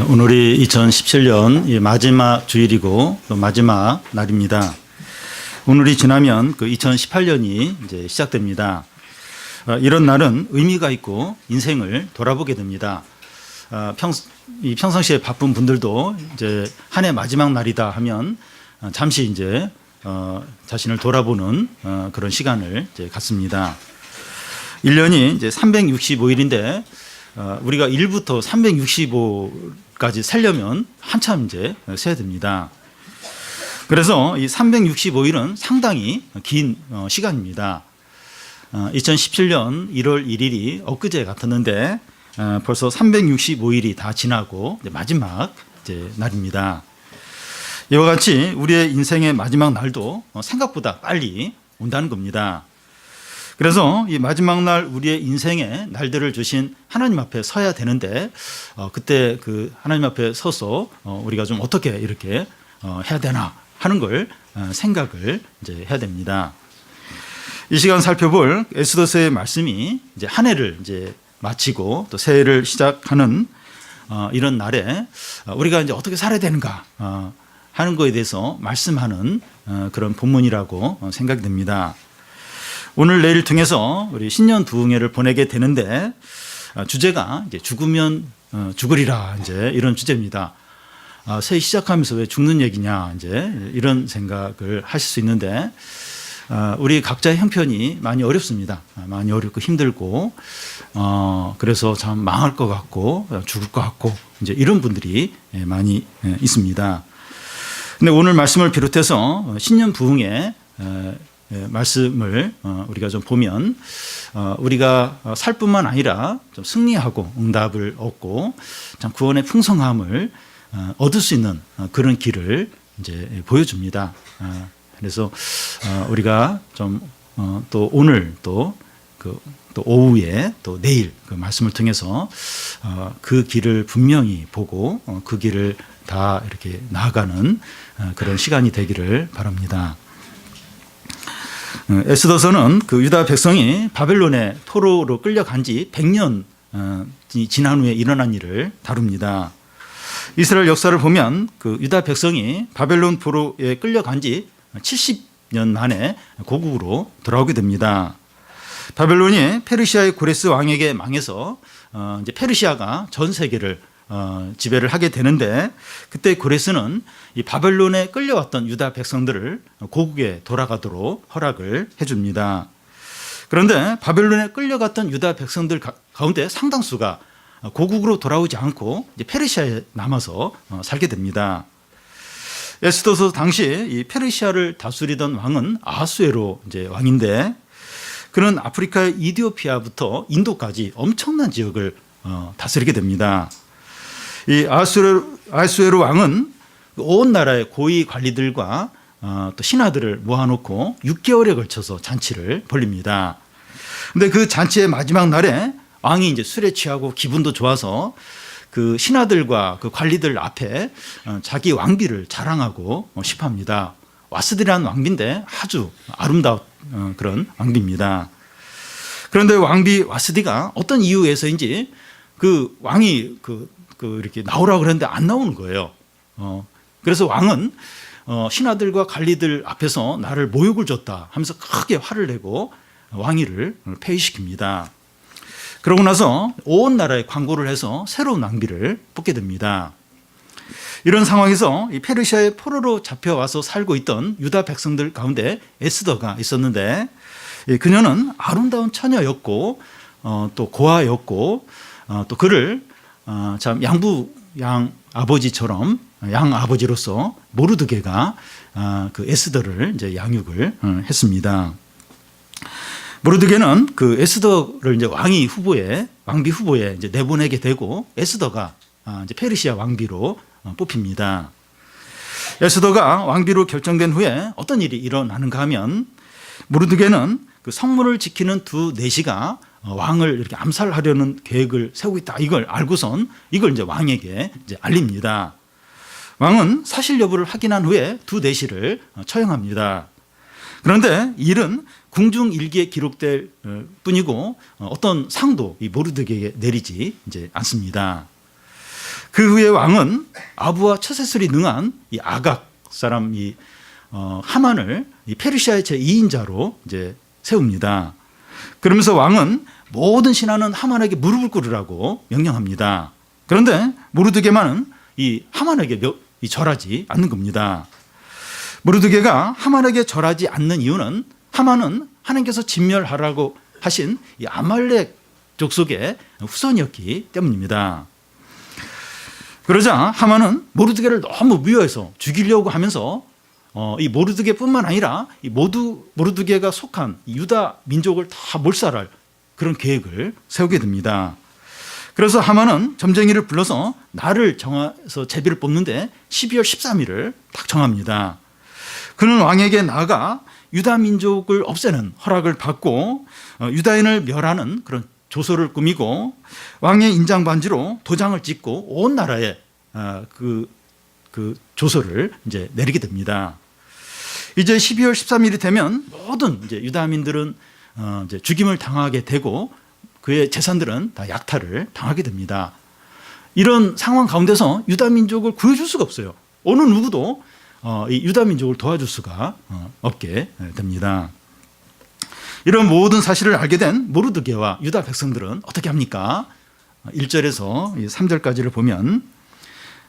오늘이 2017년 마지막 주일이고 또 마지막 날입니다. 오늘이 지나면 그 2018년이 이제 시작됩니다. 이런 날은 의미가 있고 인생을 돌아보게 됩니다. 평상시에 바쁜 분들도 이제 한 해 마지막 날이다 하면 잠시 이제 자신을 돌아보는 그런 시간을 이제 갖습니다. 1년이 이제 365일인데 우리가 1부터 365까지 세려면 한참 이제 세야 됩니다. 그래서 이 365일은 상당히 긴 시간입니다. 2017년 1월 1일이 엊그제 같았는데 벌써 365일이 다 지나고 마지막 이제 날입니다. 이와 같이 우리의 인생의 마지막 날도 생각보다 빨리 온다는 겁니다. 그래서 이 마지막 날 우리의 인생의 날들을 주신 하나님 앞에 서야 되는데 그때 그 하나님 앞에 서서 우리가 좀 어떻게 이렇게 해야 되나 하는 걸 생각을 이제 해야 됩니다. 이 시간 살펴볼 에스더서의 말씀이 이제 한 해를 이제 마치고 또 새해를 시작하는 이런 날에 우리가 이제 어떻게 살아야 되는가 하는 거에 대해서 말씀하는 그런 본문이라고 생각이 됩니다. 오늘 내일 통해서 우리 신년 부흥회를 보내게 되는데 주제가 이제 죽으면 죽으리라 이제 이런 주제입니다. 새해 시작하면서 왜 죽는 얘기냐 이제 이런 생각을 하실 수 있는데 우리 각자의 형편이 많이 어렵습니다. 많이 어렵고 힘들고 그래서 참 망할 것 같고 죽을 것 같고 이제 이런 분들이 많이 있습니다. 근데 오늘 말씀을 비롯해서 신년 부흥회 말씀을 우리가 좀 보면 우리가 살 뿐만 아니라 좀 승리하고 응답을 얻고 참 구원의 풍성함을 얻을 수 있는 그런 길을 이제 보여줍니다. 그래서 우리가 좀 또 오늘 또 오후에 또 내일 그 말씀을 통해서 그 길을 분명히 보고 그 길을 다 이렇게 나아가는 그런 시간이 되기를 바랍니다. 에스더서는 그 유다 백성이 바벨론의 포로로 끌려간 지 100년이 지난 후에 일어난 일을 다룹니다. 이스라엘 역사를 보면 그 유다 백성이 바벨론 포로에 끌려간 지 70년 만에 고국으로 돌아오게 됩니다. 바벨론이 페르시아의 고레스 왕에게 망해서 이제 페르시아가 전 세계를 지배를 하게 되는데 그때 고레스는 이 바벨론에 끌려왔던 유다 백성들을 고국에 돌아가도록 허락을 해줍니다. 그런데 바벨론에 끌려갔던 유다 백성들 가운데 상당수가 고국으로 돌아오지 않고 이제 페르시아에 남아서 살게 됩니다. 에스더서 당시 이 페르시아를 다스리던 왕은 아하수에로 이제 왕인데 그는 아프리카의 이디오피아부터 인도까지 엄청난 지역을 다스리게 됩니다. 이 아하수에로 왕은 온 나라의 고위 관리들과 또 신하들을 모아놓고 6개월에 걸쳐서 잔치를 벌립니다. 근데 그 잔치의 마지막 날에 왕이 이제 술에 취하고 기분도 좋아서 그 신하들과 그 관리들 앞에 자기 왕비를 자랑하고 싶합니다. 와스디라는 왕비인데 아주 아름다운 그런 왕비입니다. 그런데 왕비 와스디가 어떤 이유에서인지 그 왕이 이렇게 나오라고 그랬는데 안 나오는 거예요. 그래서 왕은 신하들과 관리들 앞에서 나를 모욕을 줬다 하면서 크게 화를 내고 왕위를 폐위시킵니다. 그러고 나서 온 나라에 광고를 해서 새로운 왕비를 뽑게 됩니다. 이런 상황에서 이 페르시아의 포로로 잡혀와서 살고 있던 유다 백성들 가운데 에스더가 있었는데 그녀는 아름다운 처녀였고 또 고아였고 또 그를 참 양 아버지처럼 양 아버지로서 모르드게가 그 에스더를 이제 양육을 했습니다. 모르드게는 그 에스더를 이제 왕비 후보에 이제 내보내게 되고 에스더가 이제 페르시아 왕비로 뽑힙니다. 에스더가 왕비로 결정된 후에 어떤 일이 일어나는가 하면 모르드게는 그 성문을 지키는 두 내시가 왕을 이렇게 암살하려는 계획을 세우고 있다. 이걸 알고선 이걸 이제 왕에게 이제 알립니다. 왕은 사실 여부를 확인한 후에 두 내시를 처형합니다. 그런데 일은 궁중 일기에 기록될 뿐이고 어떤 상도 이 모르드게에게 내리지 이제 않습니다. 그 후에 왕은 아부와 처세술이 능한 이 아각 사람 하만을 이 페르시아의 제2인자로 이제 세웁니다. 그러면서 왕은 모든 신하는 하만에게 무릎을 꿇으라고 명령합니다. 그런데 모르드게만은 이 하만에게 절하지 않는 겁니다. 모르드게가 하만에게 절하지 않는 이유는 하만은 하나님께서 진멸하라고 하신 이 아말렉 족속의 후손이었기 때문입니다. 그러자 하만은 모르드게를 너무 미워해서 죽이려고 하면서 이 모르드게뿐만 아니라 이 모르드게가 속한 유다 민족을 다 몰살할 그런 계획을 세우게 됩니다. 그래서 하만은 점쟁이를 불러서 날을 정해서 제비를 뽑는데 12월 13일을 딱 정합니다. 그는 왕에게 나아가 유다 민족을 없애는 허락을 받고 유다인을 멸하는 그런 조서를 꾸미고 왕의 인장 반지로 도장을 찍고 온 나라에 그 조서를 이제 내리게 됩니다. 이제 12월 13일이 되면 모든 이제 유다민들은 이제 죽임을 당하게 되고 그의 재산들은 다 약탈을 당하게 됩니다. 이런 상황 가운데서 유다 민족을 구해줄 수가 없어요. 어느 누구도 이 유다 민족을 도와줄 수가 없게 됩니다. 이런 모든 사실을 알게 된 모르드게와 유다 백성들은 어떻게 합니까? 1절에서 3절까지를 보면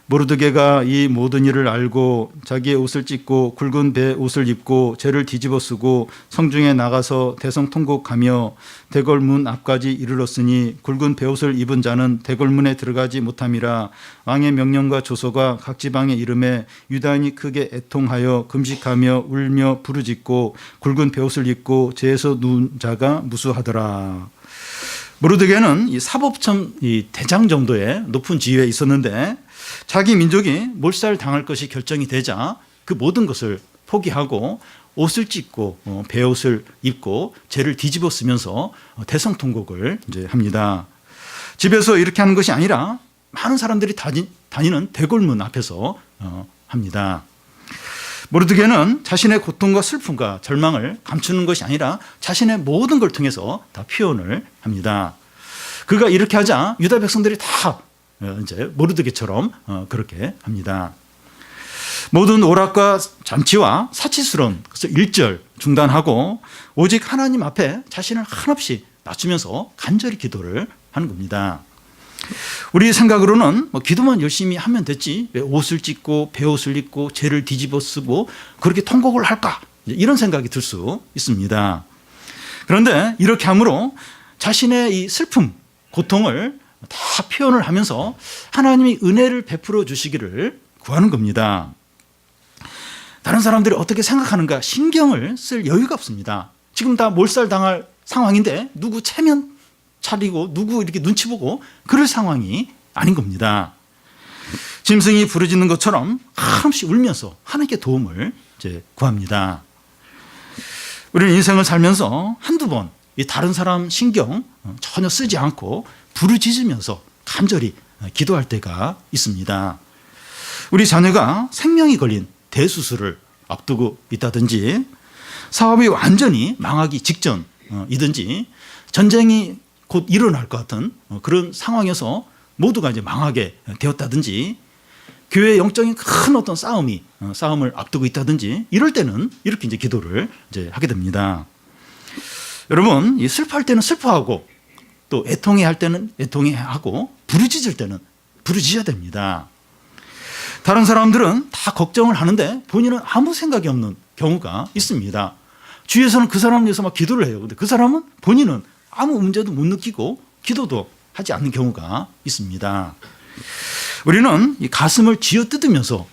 모르드게가 이 모든 일을 알고 자기의 옷을 찢고 굵은 배 옷을 입고 죄를 뒤집어 쓰고 성중에 나가서 대성통곡하며 대궐문 앞까지 이르렀으니 굵은 배옷을 입은 자는 대궐문에 들어가지 못함이라. 왕의 명령과 조서가 각 지방에 이름에 유다인이 크게 애통하여 금식하며 울며 부르짖고 굵은 배옷을 입고 죄에서 누운 자가 무수하더라. 모르드게는 이 사법청 대장 정도의 높은 지위에 있었는데 자기 민족이 몰살 당할 것이 결정이 되자 그 모든 것을 포기하고 옷을 찢고 베옷을 입고 죄를 뒤집어 쓰면서 대성통곡을 이제 합니다. 집에서 이렇게 하는 것이 아니라 많은 사람들이 다니는 대궐문 앞에서 합니다. 모르드게는 자신의 고통과 슬픔과 절망을 감추는 것이 아니라 자신의 모든 걸 통해서 다 표현을 합니다. 그가 이렇게 하자 유다 백성들이 다 이제 모르드게처럼 그렇게 합니다. 모든 오락과 잔치와 사치스러운 일절 중단하고 오직 하나님 앞에 자신을 한없이 낮추면서 간절히 기도를 하는 겁니다. 우리 생각으로는 기도만 열심히 하면 됐지 왜 옷을 찢고 베옷을 입고 죄를 뒤집어 쓰고 그렇게 통곡을 할까? 이런 생각이 들 수 있습니다. 그런데 이렇게 함으로 자신의 이 슬픔, 고통을 다 표현을 하면서 하나님이 은혜를 베풀어 주시기를 구하는 겁니다. 다른 사람들이 어떻게 생각하는가 신경을 쓸 여유가 없습니다. 지금 다 몰살당할 상황인데 누구 체면 차리고 누구 이렇게 눈치 보고 그럴 상황이 아닌 겁니다. 짐승이 부르짖는 것처럼 한없이 울면서 하나님께 도움을 이제 구합니다. 우리는 인생을 살면서 한두 번 이 다른 사람 신경 전혀 쓰지 않고 부르짖으면서 간절히 기도할 때가 있습니다. 우리 자녀가 생명이 걸린 대수술을 앞두고 있다든지 사업이 완전히 망하기 직전이든지 전쟁이 곧 일어날 것 같은 그런 상황에서 모두가 이제 망하게 되었다든지 교회의 영적인 큰 어떤 싸움을 앞두고 있다든지 이럴 때는 이렇게 이제 기도를 이제 하게 됩니다. 여러분, 이 슬퍼할 때는 슬퍼하고 또 애통해 할 때는 애통해 하고 부르짖을 때는 부르짖어야 됩니다. 다른 사람들은 다 걱정을 하는데 본인은 아무 생각이 없는 경우가 있습니다. 주위에서는 그 사람을 위해서 막 기도를 해요. 근데 그 사람은 본인은 아무 문제도 못 느끼고 기도도 하지 않는 경우가 있습니다. 우리는 이 가슴을 쥐어뜯으면서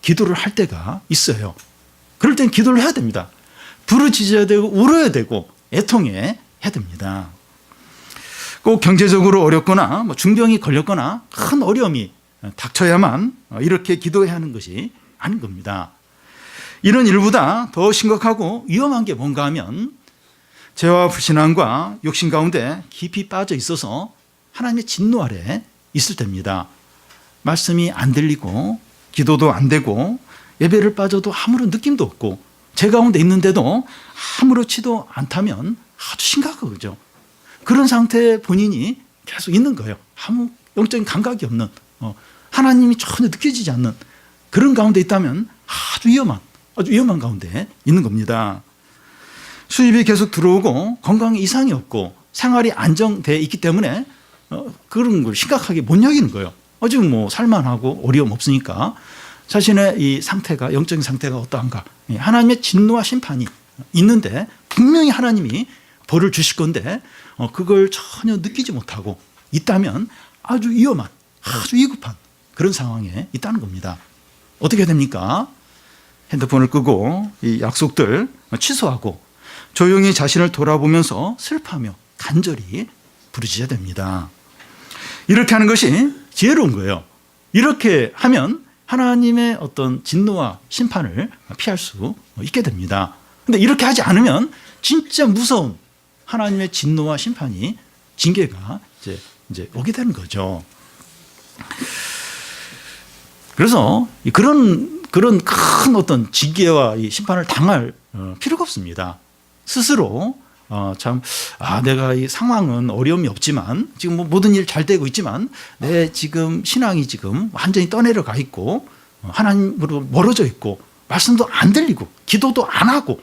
기도를 할 때가 있어요. 그럴 땐 기도를 해야 됩니다. 부르짖어야 되고 울어야 되고 애통해야 됩니다. 꼭 경제적으로 어렵거나 중병이 걸렸거나 큰 어려움이 닥쳐야만 이렇게 기도해야 하는 것이 아닌 겁니다. 이런 일보다 더 심각하고 위험한 게 뭔가 하면 죄와 불신앙과 욕심 가운데 깊이 빠져 있어서 하나님의 진노 아래 있을 때입니다. 말씀이 안 들리고 기도도 안 되고 예배를 빠져도 아무런 느낌도 없고 죄 가운데 있는데도 아무렇지도 않다면 아주 심각한 거죠. 그런 상태에 본인이 계속 있는 거예요. 아무 영적인 감각이 없는 하나님이 전혀 느껴지지 않는 그런 가운데 있다면 아주 위험한 가운데 있는 겁니다. 수입이 계속 들어오고 건강에 이상이 없고 생활이 안정되어 있기 때문에 그런 걸 심각하게 못 여기는 거예요. 지금 뭐 살만하고 어려움 없으니까 자신의 이 상태가, 영적인 상태가 어떠한가. 하나님의 진노와 심판이 있는데 분명히 하나님이 벌을 주실 건데 그걸 전혀 느끼지 못하고 있다면 아주 위험한, 아주 위급한 그런 상황에 있다는 겁니다. 어떻게 됩니까? 핸드폰을 끄고 이 약속들 취소하고 조용히 자신을 돌아보면서 슬퍼하며 간절히 부르짖어야 됩니다. 이렇게 하는 것이 지혜로운 거예요. 이렇게 하면 하나님의 어떤 진노와 심판을 피할 수 있게 됩니다. 그런데 이렇게 하지 않으면 진짜 무서운 하나님의 진노와 심판이, 징계가 이제 오게 되는 거죠. 그래서 그런 큰 어떤 징계와 이 심판을 당할 필요가 없습니다. 스스로 내가 이 상황은 어려움이 없지만 지금 뭐 모든 일 잘 되고 있지만 내 지금 신앙이 지금 완전히 떠내려가 있고 하나님으로 멀어져 있고 말씀도 안 들리고 기도도 안 하고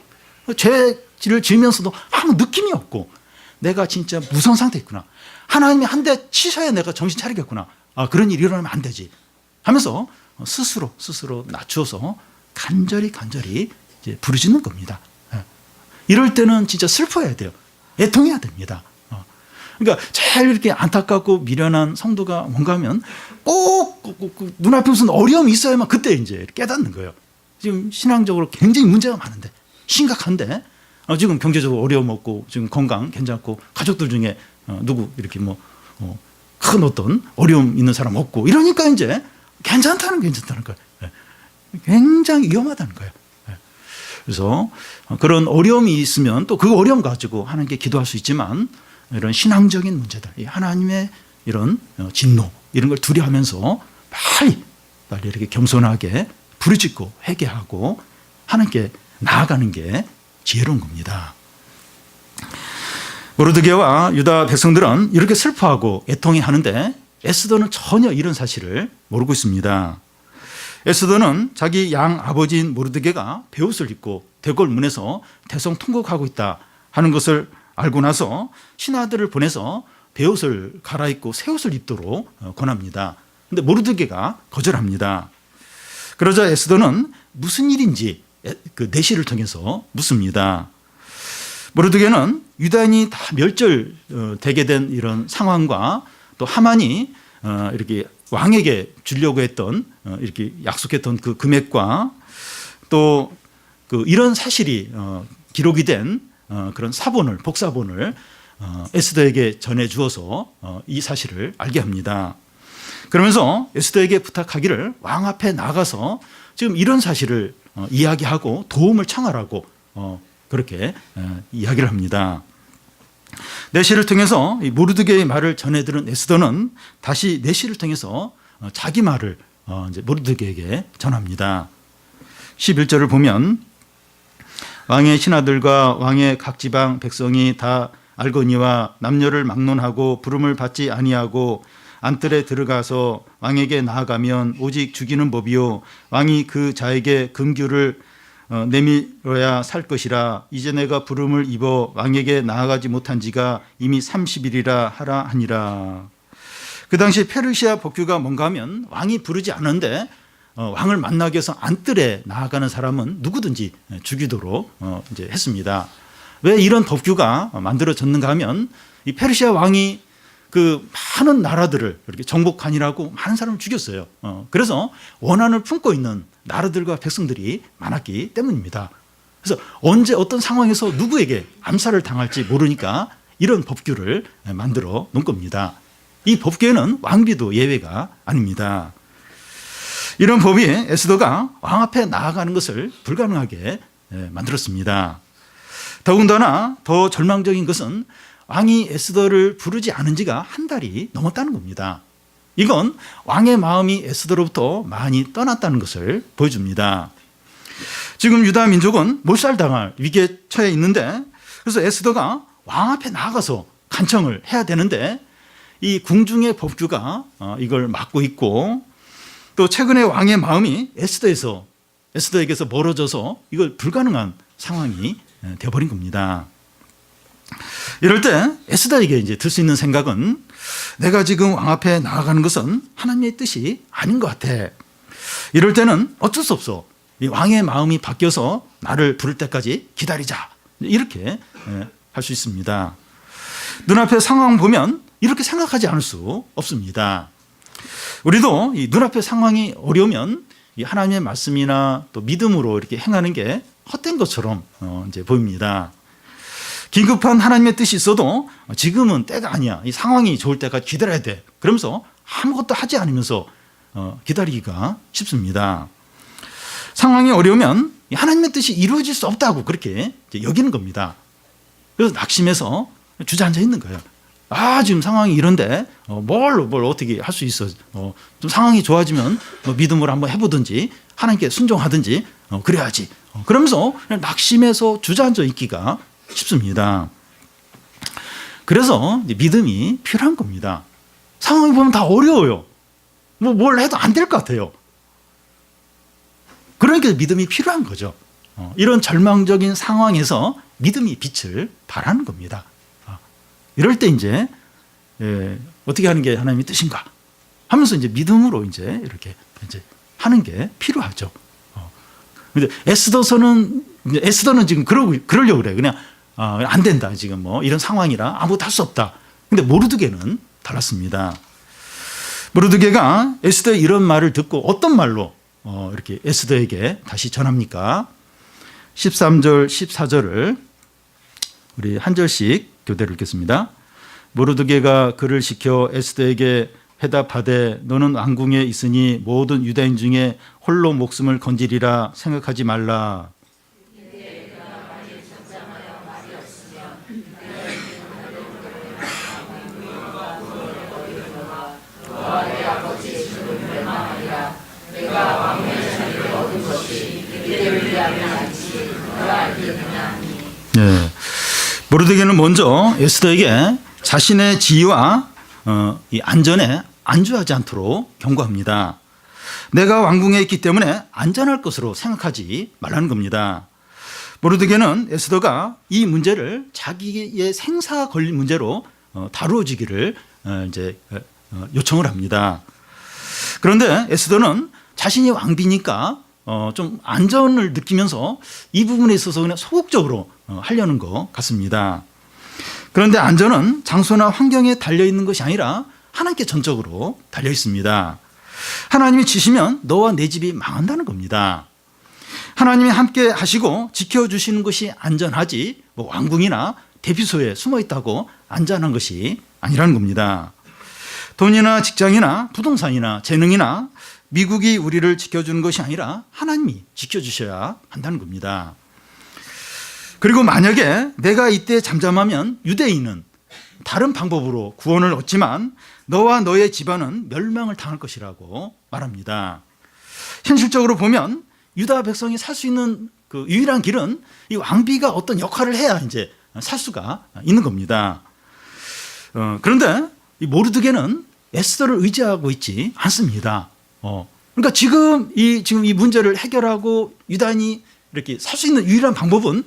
죄를 지으면서도 아무 느낌이 없고 내가 진짜 무서운 상태에 있구나. 하나님이 한 대 치셔야 내가 정신 차리겠구나. 그런 일이 일어나면 안 되지 하면서 스스로 낮추어서 간절히 이제 부르짖는 겁니다. 이럴 때는 진짜 슬퍼해야 돼요. 애통해야 됩니다. 그러니까 제일 이렇게 안타깝고 미련한 성도가 뭔가 하면 꼭 눈앞에 무슨 어려움이 있어야만 그때 이제 깨닫는 거예요. 지금 신앙적으로 굉장히 문제가 많은데, 심각한데, 지금 경제적으로 어려움 없고, 지금 건강 괜찮고, 가족들 중에 누구 이렇게 큰 어떤 어려움 있는 사람 없고, 이러니까 이제 괜찮다는 거예요. 굉장히 위험하다는 거예요. 그래서 그런 어려움이 있으면 또 그 어려움 가지고 하나님께 기도할 수 있지만 이런 신앙적인 문제들, 하나님의 이런 진노 이런 걸 두려워하면서 빨리 이렇게 겸손하게 부르짖고 회개하고 하나님께 나아가는 게 지혜로운 겁니다. 모르드게와 유다 백성들은 이렇게 슬퍼하고 애통해하는데 에스더는 전혀 이런 사실을 모르고 있습니다. 에스더는 자기 양 아버지인 모르드게가 베옷을 입고 대궐 문에서 대성통곡하고 있다 하는 것을 알고 나서 신하들을 보내서 베옷을 갈아입고 새 옷을 입도록 권합니다. 그런데 모르드게가 거절합니다. 그러자 에스더는 무슨 일인지 그 내시를 통해서 묻습니다. 모르드게는 유다인이 다 멸절되게 된 이런 상황과 또 하만이 이렇게 왕에게 주려고 했던 이렇게 약속했던 그 금액과 또 그 이런 사실이 기록이 된 그런 복사본을 에스더에게 전해 주어서 이 사실을 알게 합니다. 그러면서 에스더에게 부탁하기를 왕 앞에 나가서 지금 이런 사실을 이야기하고 도움을 청하라고 그렇게 이야기를 합니다. 내시를 통해서 모르드게의 말을 전해들은 에스더는 다시 내시를 통해서 자기 말을 이제 모르드게에게 전합니다. 11절을 보면 왕의 신하들과 왕의 각 지방 백성이 다 알거니와 남녀를 막론하고 부름을 받지 아니하고 안뜰에 들어가서 왕에게 나아가면 오직 죽이는 법이요 왕이 그 자에게 금규를 내밀어야 살 것이라. 이제 내가 부름을 입어 왕에게 나아가지 못한 지가 이미 30일이라 하라 하니라. 그 당시 페르시아 법규가 뭔가 하면 왕이 부르지 않은데 왕을 만나기 위해서 안뜰에 나아가는 사람은 누구든지 죽이도록 이제 했습니다. 왜 이런 법규가 만들어졌는가 하면 이 페르시아 왕이 그 많은 나라들을 이렇게 정복하니라고 많은 사람을 죽였어요. 그래서 원한을 품고 있는 나라들과 백성들이 많았기 때문입니다. 그래서 언제 어떤 상황에서 누구에게 암살을 당할지 모르니까 이런 법규를 만들어 놓은 겁니다. 이 법규에는 왕비도 예외가 아닙니다. 이런 법이 에스더가 왕 앞에 나아가는 것을 불가능하게 만들었습니다. 더군다나 더 절망적인 것은 왕이 에스더를 부르지 않은 지가 한 달이 넘었다는 겁니다. 이건 왕의 마음이 에스더로부터 많이 떠났다는 것을 보여줍니다. 지금 유다 민족은 몰살당할 위기에 처해 있는데 그래서 에스더가 왕 앞에 나가서 간청을 해야 되는데 이 궁중의 법규가 이걸 막고 있고 또 최근에 왕의 마음이 에스더에게서 멀어져서 이걸 불가능한 상황이 되어버린 겁니다. 이럴 때 에스더에게 이제 들 수 있는 생각은 내가 지금 왕 앞에 나아가는 것은 하나님의 뜻이 아닌 것 같아. 이럴 때는 어쩔 수 없어. 이 왕의 마음이 바뀌어서 나를 부를 때까지 기다리자. 이렇게 할 수 있습니다. 눈앞의 상황 보면 이렇게 생각하지 않을 수 없습니다. 우리도 이 눈앞의 상황이 어려우면 이 하나님의 말씀이나 또 믿음으로 이렇게 행하는 게 헛된 것처럼 이제 보입니다. 긴급한 하나님의 뜻이 있어도 지금은 때가 아니야. 이 상황이 좋을 때까지 기다려야 돼. 그러면서 아무것도 하지 않으면서 기다리기가 쉽습니다. 상황이 어려우면 하나님의 뜻이 이루어질 수 없다고 그렇게 여기는 겁니다. 그래서 낙심해서 주저앉아 있는 거예요. 지금 상황이 이런데 뭘 어떻게 할 수 있어. 좀 상황이 좋아지면 믿음으로 한번 해보든지 하나님께 순종하든지 그래야지. 그러면서 그냥 낙심해서 주저앉아 있기가 쉽습니다. 그래서 믿음이 필요한 겁니다. 상황이 보면 다 어려워요. 뭘 해도 안 될 것 같아요. 그러니까 믿음이 필요한 거죠. 이런 절망적인 상황에서 믿음이 빛을 발하는 겁니다. 이럴 때 이제 어떻게 하는 게 하나님의 뜻인가 하면서 이제 믿음으로 이제 이렇게 이제 하는 게 필요하죠. 근데 에스더는 지금 그러려고 그래. 그냥 안 된다. 지금 이런 상황이라 아무것도 할 수 없다. 근데 모르드게는 달랐습니다. 모르드게가 에스더의 이런 말을 듣고 어떤 말로 이렇게 에스더에게 다시 전합니까? 13절, 14절을 우리 한 절씩 교대로 읽겠습니다. 모르드게가 그를 시켜 에스더에게 해답하되 너는 왕궁에 있으니 모든 유다인 중에 홀로 목숨을 건지리라 생각하지 말라. 네. 모르드게는 먼저 에스더에게 자신의 지위와 이 안전에 안주하지 않도록 경고합니다. 내가 왕궁에 있기 때문에 안전할 것으로 생각하지 말라는 겁니다. 모르드게는 에스더가 이 문제를 자기의 생사 걸린 문제로 다루어지기를 이제 요청을 합니다. 그런데 에스더는 자신이 왕비니까 좀 안전을 느끼면서 이 부분에 있어서 그냥 소극적으로 하려는 것 같습니다. 그런데 안전은 장소나 환경에 달려있는 것이 아니라 하나님께 전적으로 달려있습니다. 하나님이 지시면 너와 내 집이 망한다는 겁니다. 하나님이 함께 하시고 지켜주시는 것이 안전하지 왕궁이나 대피소에 숨어있다고 안전한 것이 아니라는 겁니다. 돈이나 직장이나 부동산이나 재능이나 미국이 우리를 지켜주는 것이 아니라 하나님이 지켜주셔야 한다는 겁니다. 그리고 만약에 내가 이때 잠잠하면 유대인은 다른 방법으로 구원을 얻지만 너와 너의 집안은 멸망을 당할 것이라고 말합니다. 현실적으로 보면 유다 백성이 살 수 있는 그 유일한 길은 이 왕비가 어떤 역할을 해야 이제 살 수가 있는 겁니다. 그런데 이 모르드게는 에스더를 의지하고 있지 않습니다. 그러니까 지금 이 문제를 해결하고 유다인이 이렇게 살 수 있는 유일한 방법은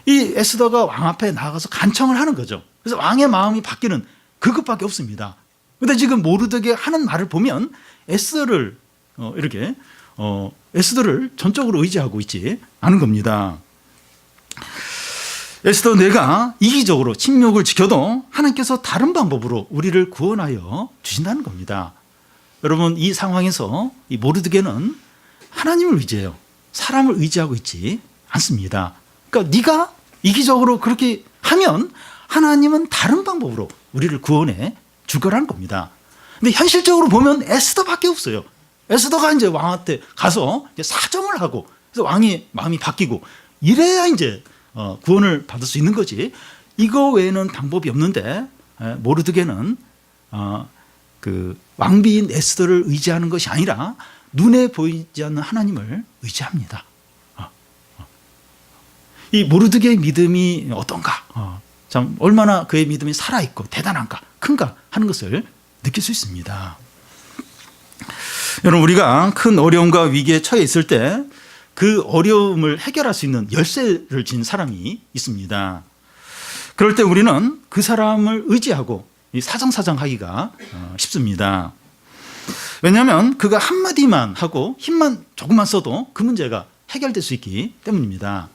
이 에스더가 왕 앞에 나가서 간청을 하는 거죠. 그래서 왕의 마음이 바뀌는 그것밖에 없습니다. 그런데 지금 모르드게 하는 말을 보면 에스더를 에스더를 전적으로 의지하고 있지 않은 겁니다. 에스더 내가 이기적으로 침묵을 지켜도 하나님께서 다른 방법으로 우리를 구원하여 주신다는 겁니다. 여러분 이 상황에서 이 모르드게는 하나님을 의지해요. 사람을 의지하고 있지 않습니다. 그러니까 네가 이기적으로 그렇게 하면 하나님은 다른 방법으로 우리를 구원해 줄 거라는 겁니다. 근데 현실적으로 보면 에스더밖에 없어요. 에스더가 이제 왕한테 가서 이제 사정을 하고 그래서 왕의 마음이 바뀌고 이래야 이제 구원을 받을 수 있는 거지. 이거 외에는 방법이 없는데 모르드게는 그 왕비인 에스더를 의지하는 것이 아니라 눈에 보이지 않는 하나님을 의지합니다. 이 모르드게의 믿음이 어떤가? 참 얼마나 그의 믿음이 살아있고 대단한가, 큰가 하는 것을 느낄 수 있습니다. 여러분, 우리가 큰 어려움과 위기에 처해 있을 때 그 어려움을 해결할 수 있는 열쇠를 진 사람이 있습니다. 그럴 때 우리는 그 사람을 의지하고 사정사정하기가 쉽습니다. 왜냐하면 그가 한마디만 하고 힘만 조금만 써도 그 문제가 해결될 수 있기 때문입니다.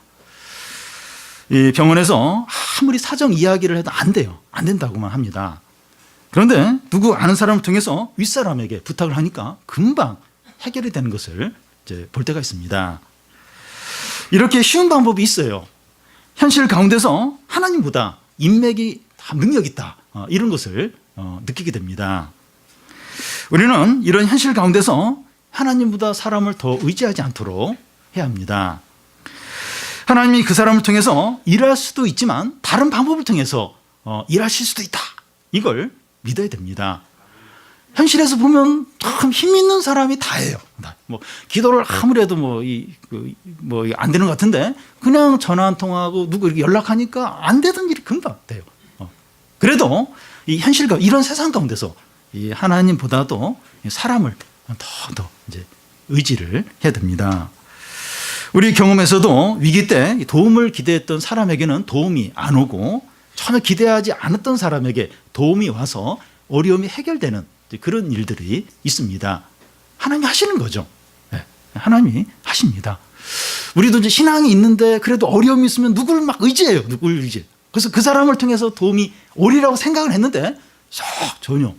이 병원에서 아무리 사정 이야기를 해도 안 돼요. 안 된다고만 합니다. 그런데 누구 아는 사람을 통해서 윗사람에게 부탁을 하니까 금방 해결이 되는 것을 이제 볼 때가 있습니다. 이렇게 쉬운 방법이 있어요. 현실 가운데서 하나님보다 인맥이 다 능력 있다, 이런 것을 느끼게 됩니다. 우리는 이런 현실 가운데서 하나님보다 사람을 더 의지하지 않도록 해야 합니다. 하나님이 그 사람을 통해서 일할 수도 있지만 다른 방법을 통해서 일하실 수도 있다, 이걸 믿어야 됩니다. 현실에서 보면 참 힘 있는 사람이 다예요. 뭐 기도를 아무리 해도 안 되는 것 같은데 그냥 전화 한 통하고 누구 이렇게 연락하니까 안 되던 일이 금방 돼요. 그래도 이 현실과 이런 세상 가운데서 이 하나님보다도 사람을 더 이제 의지를 해야 됩니다. 우리 경험에서도 위기 때 도움을 기대했던 사람에게는 도움이 안 오고 전혀 기대하지 않았던 사람에게 도움이 와서 어려움이 해결되는 그런 일들이 있습니다. 하나님이 하시는 거죠. 네, 하나님이 하십니다. 우리도 이제 신앙이 있는데 그래도 어려움이 있으면 누구를 막 의지해요. 누구를 의지해요. 그래서 그 사람을 통해서 도움이 오리라고 생각을 했는데 전혀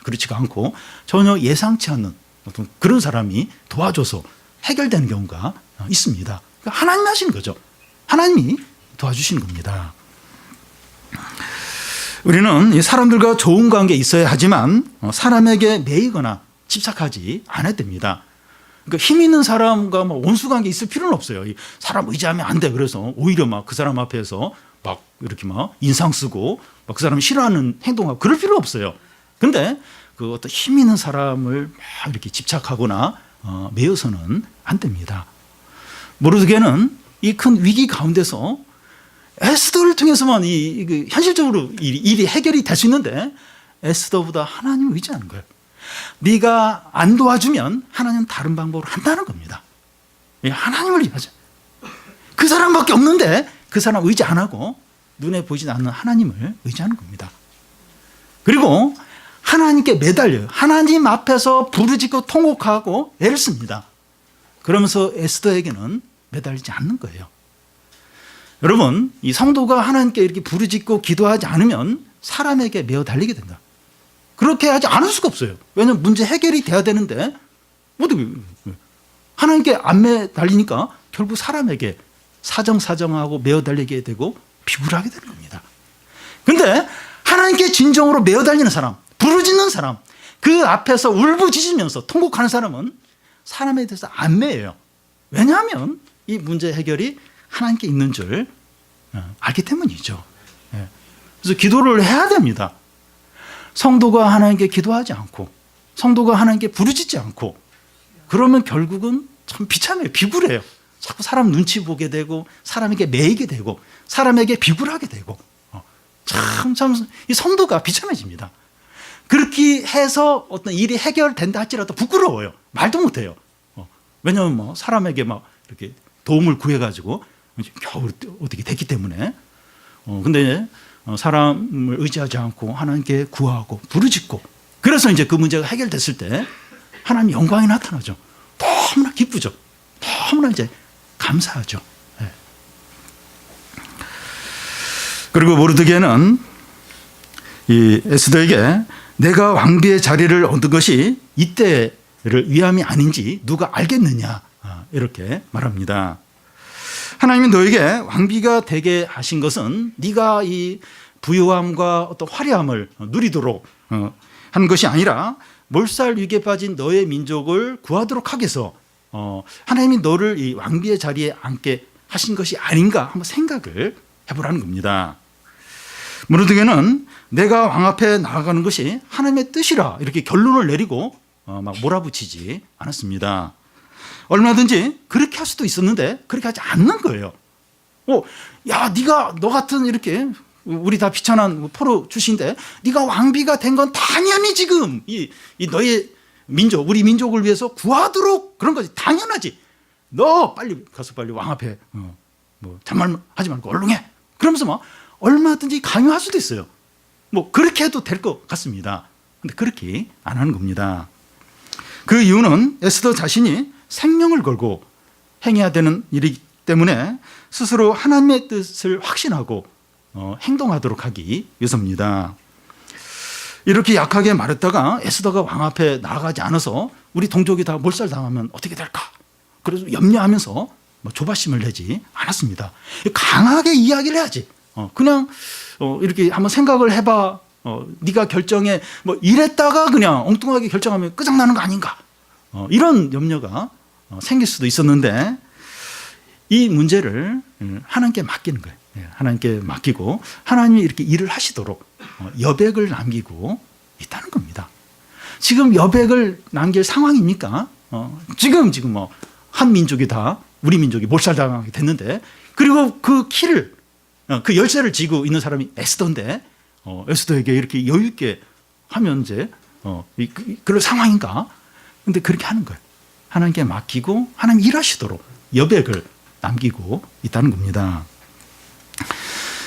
그렇지가 않고 전혀 예상치 않는 어떤 그런 사람이 도와줘서 해결되는 경우가 있습니다. 그러니까 하나님이 하시는 거죠. 하나님이 도와주시는 겁니다. 우리는 사람들과 좋은 관계에 있어야 하지만 사람에게 매이거나 집착하지 않아야 됩니다. 그러니까 힘 있는 사람과 원수 관계에 있을 필요는 없어요. 사람 의지하면 안 돼. 그래서 오히려 막 그 사람 앞에서 막 이렇게 막 인상 쓰고 막 그 사람 싫어하는 행동하고 그럴 필요 없어요. 근데 그 어떤 힘 있는 사람을 막 이렇게 집착하거나 매여서는 안 됩니다. 모르드게는 이 큰 위기 가운데서 에스더를 통해서만 현실적으로 일이 해결이 될 수 있는데 에스더보다 하나님을 의지하는 거예요. 네가 안 도와주면 하나님은 다른 방법으로 한다는 겁니다. 하나님을 의지하죠. 그 사람밖에 없는데 그 사람 의지 안 하고 눈에 보이지 않는 하나님을 의지하는 겁니다. 그리고 하나님께 매달려요. 하나님 앞에서 부르짖고 통곡하고 애를 씁니다. 그러면서 에스더에게는 매달리지 않는 거예요. 여러분, 이 성도가 하나님께 이렇게 부르짖고 기도하지 않으면 사람에게 매어 달리게 된다. 그렇게 하지 않을 수가 없어요. 왜냐하면 문제 해결이 돼야 되는데 어떻게 하나님께 안 매달리니까 결국 사람에게 사정하고 매어 달리게 되고 비굴하게 되는 겁니다. 그런데 하나님께 진정으로 매어 달리는 사람, 부르짖는 사람, 그 앞에서 울부짖으면서 통곡하는 사람은 사람에 대해서 안 매여요. 왜냐하면 이 문제 해결이 하나님께 있는 줄 알기 때문이죠. 그래서 기도를 해야 됩니다. 성도가 하나님께 기도하지 않고 성도가 하나님께 부르짖지 않고 그러면 결국은 참 비참해요. 비굴해요. 자꾸 사람 눈치 보게 되고 사람에게 매이게 되고 사람에게 비굴하게 되고 참 이 성도가 비참해집니다. 그렇게 해서 어떤 일이 해결된다 할지라도 부끄러워요. 말도 못해요. 왜냐하면 사람에게 막 이렇게 도움을 구해가지고 겨우 어떻게 됐기 때문에. 근데 사람을 의지하지 않고 하나님께 구하고 부르짖고 그래서 이제 그 문제가 해결됐을 때 하나님 영광이 나타나죠. 너무나 기쁘죠. 너무나 이제 감사하죠. 네. 그리고 모르드게는 이 에스더에게 내가 왕비의 자리를 얻은 것이 이때를 위함이 아닌지 누가 알겠느냐 이렇게 말합니다. 하나님이 너에게 왕비가 되게 하신 것은 네가 이 부유함과 어떤 화려함을 누리도록 하는 것이 아니라 몰살 위기에 빠진 너의 민족을 구하도록 하기 위해서 하나님이 너를 이 왕비의 자리에 앉게 하신 것이 아닌가 한번 생각을 해보라는 겁니다. 모르드게는 내가 왕 앞에 나아가는 것이 하나님의 뜻이라 이렇게 결론을 내리고 막 몰아붙이지 않았습니다. 얼마든지 그렇게 할 수도 있었는데 그렇게 하지 않는 거예요. 야, 너 같은 이렇게 우리 다 비천한 포로 출신인데 네가 왕비가 된 건 당연히 지금 이 너의 민족, 우리 민족을 위해서 구하도록 그런 거지. 당연하지. 너 빨리 가서 빨리 왕 앞에 뭐 잔말하지 말고 얼른 해. 그러면서 막 얼마든지 강요할 수도 있어요. 뭐 그렇게 해도 될 것 같습니다. 근데 그렇게 안 하는 겁니다. 그 이유는 에스더 자신이 생명을 걸고 행해야 되는 일이기 때문에 스스로 하나님의 뜻을 확신하고 행동하도록 하기 위해서입니다. 이렇게 약하게 말했다가 에스더가 왕 앞에 나아가지 않아서 우리 동족이 다 몰살당하면 어떻게 될까? 그래서 염려하면서 뭐 조바심을 내지 않았습니다. 강하게 이야기를 해야지. 그냥 이렇게 한번 생각을 해봐. 네가 결정해. 뭐 이랬다가 그냥 엉뚱하게 결정하면 끝장나는 거 아닌가? 이런 염려가 생길 수도 있었는데 이 문제를 하나님께 맡기는 거예요. 하나님께 맡기고 하나님이 이렇게 일을 하시도록 여백을 남기고 있다는 겁니다. 지금 여백을 남길 상황입니까? 지금 뭐 한 민족이 다 우리 민족이 몰살당하게 됐는데 그리고 그 키를 그 열쇠를 쥐고 있는 사람이 에스더인데 에스더에게 이렇게 여유 있게 하면 이제 그럴 상황인가? 근데 그렇게 하는 거예요. 하나님께 맡기고 하나님 일하시도록 여백을 남기고 있다는 겁니다.